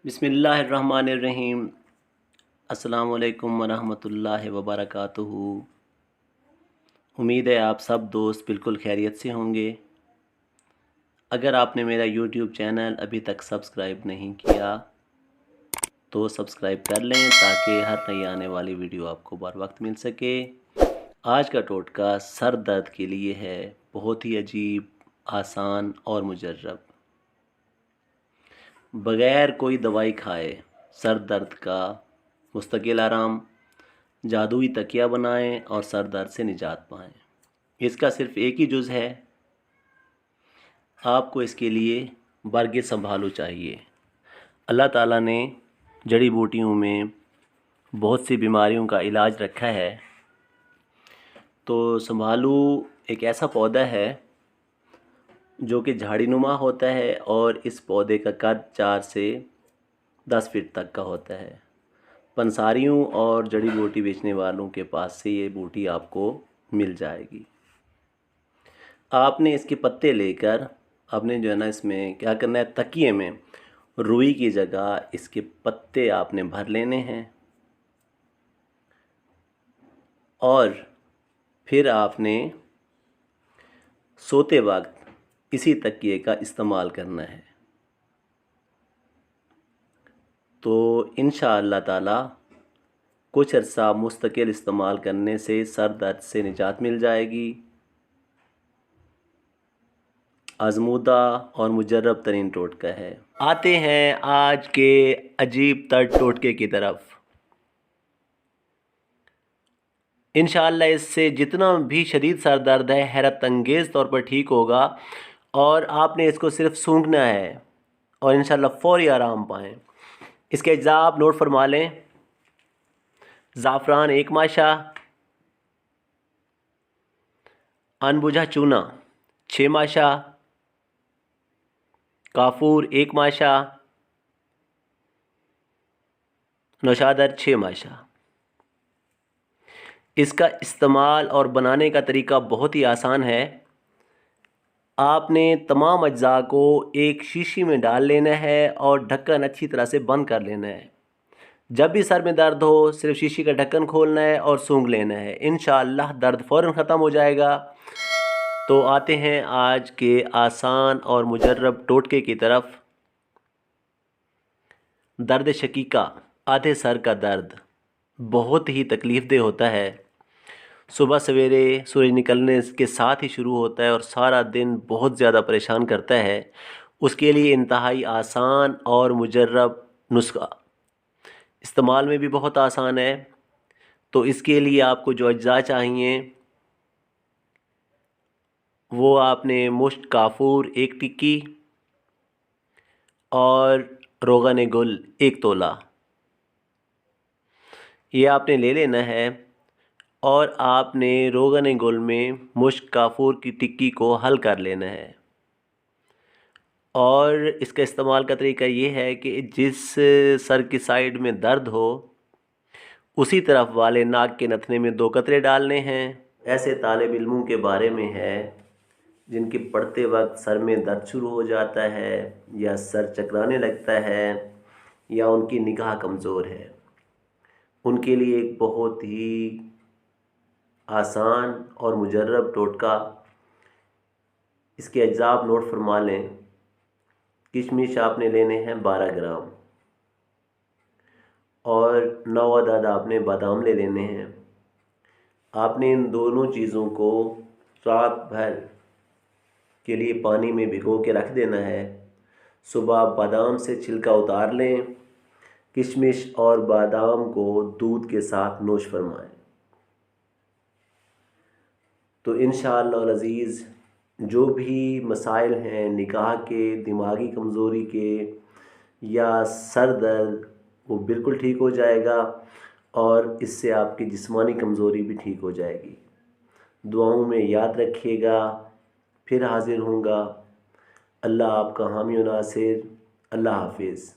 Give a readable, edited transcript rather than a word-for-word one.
بسم اللہ الرحمن الرحیم۔ السلام علیکم ورحمۃ اللہ وبرکاتہ۔ امید ہے آپ سب دوست بالکل خیریت سے ہوں گے۔ اگر آپ نے میرا یوٹیوب چینل ابھی تک سبسکرائب نہیں کیا تو سبسکرائب کر لیں تاکہ ہر نئی آنے والی ویڈیو آپ کو بر وقت مل سکے۔ آج کا ٹوٹکا سر درد کے لیے ہے، بہت ہی عجیب، آسان اور مجرب۔ بغیر کوئی دوائی کھائے سر درد کا مستقل آرام، جادوئی تکیہ بنائیں اور سر درد سے نجات پائیں۔ اس کا صرف ایک ہی جز ہے، آپ کو اس کے لیے برگ سنبھالو چاہیے۔ اللہ تعالیٰ نے جڑی بوٹیوں میں بہت سی بیماریوں کا علاج رکھا ہے، تو سنبھالو ایک ایسا پودا ہے جو کہ جھاڑی نما ہوتا ہے اور اس پودے کا قد 4 سے 10 فٹ تک کا ہوتا ہے۔ پنساریوں اور جڑی بوٹی بیچنے والوں کے پاس سے یہ بوٹی آپ کو مل جائے گی۔ آپ نے اس کے پتے لے کر آپ نے جو ہے نا اس میں کیا کرنا ہے، تکیے میں روئی کی جگہ اس کے پتے آپ نے بھر لینے ہیں اور پھر آپ نے سوتے وقت اسی تکیے کا استعمال کرنا ہے، تو انشاءاللہ تعالی کچھ عرصہ مستقل استعمال کرنے سے سر درد سے نجات مل جائے گی۔ آزمودہ اور مجرب ترین ٹوٹکا ہے۔ آتے ہیں آج کے عجیب تر ٹوٹکے کی طرف۔ انشاءاللہ اس سے جتنا بھی شدید سر درد ہے حیرت انگیز طور پر ٹھیک ہوگا، اور آپ نے اس کو صرف سونگھنا ہے اور انشاءاللہ فوری آرام پائیں۔ اس کے اجزاء آپ نوٹ فرما لیں: زعفران 1 ماشا، انبوجھا چونا 6 ماشا، کافور 1 ماشا، نوشادر 6 ماشا۔ اس کا استعمال اور بنانے کا طریقہ بہت ہی آسان ہے۔ آپ نے تمام اجزاء کو ایک شیشی میں ڈال لینا ہے اور ڈھکن اچھی طرح سے بند کر لینا ہے۔ جب بھی سر میں درد ہو صرف شیشی کا ڈھکن کھولنا ہے اور سونگھ لینا ہے، انشاءاللہ درد فوراً ختم ہو جائے گا۔ تو آتے ہیں آج کے آسان اور مجرب ٹوٹکے کی طرف۔ درد شقیقہ، آدھے سر کا درد بہت ہی تکلیف دہ ہوتا ہے۔ صبح سویرے سورج نکلنے کے ساتھ ہی شروع ہوتا ہے اور سارا دن بہت زیادہ پریشان کرتا ہے۔ اس کے لیے انتہائی آسان اور مجرب نسخہ، استعمال میں بھی بہت آسان ہے۔ تو اس کے لیے آپ کو جو اجزاء چاہیے وہ آپ نے مشت کافور 1 ٹکی اور روغن گل 1 تولہ یہ آپ نے لے لینا ہے، اور آپ نے روغن گل میں مشک کافور کی ٹکی کو حل کر لینا ہے۔ اور اس کا استعمال کا طریقہ یہ ہے کہ جس سر کی سائیڈ میں درد ہو اسی طرف والے ناک کے نتھنے میں 2 قطرے ڈالنے ہیں۔ ایسے طالب علموں کے بارے میں ہے جن کے پڑھتے وقت سر میں درد شروع ہو جاتا ہے یا سر چکرانے لگتا ہے یا ان کی نگاہ کمزور ہے، ان کے لیے ایک بہت ہی آسان اور مجرب ٹوٹکا۔ اس کے اجزاء آپ نوٹ فرما لیں: کشمش آپ نے لینے ہیں 12 گرام، اور 9 عدد آپ نے بادام لے لینے ہیں۔ آپ نے ان دونوں چیزوں کو رات بھر کے لیے پانی میں بھگو کے رکھ دینا ہے۔ صبح بادام سے چھلکا اتار لیں، کشمش اور بادام کو دودھ کے ساتھ نوش فرمائیں۔ تو انشاءاللہ العزیز جو بھی مسائل ہیں نگاہ کے، دماغی کمزوری کے یا سر درد، وہ بالکل ٹھیک ہو جائے گا، اور اس سے آپ کی جسمانی کمزوری بھی ٹھیک ہو جائے گی۔ دعاؤں میں یاد رکھیے گا، پھر حاضر ہوں گا۔ اللہ آپ کا حامی و ناصر۔ اللہ حافظ۔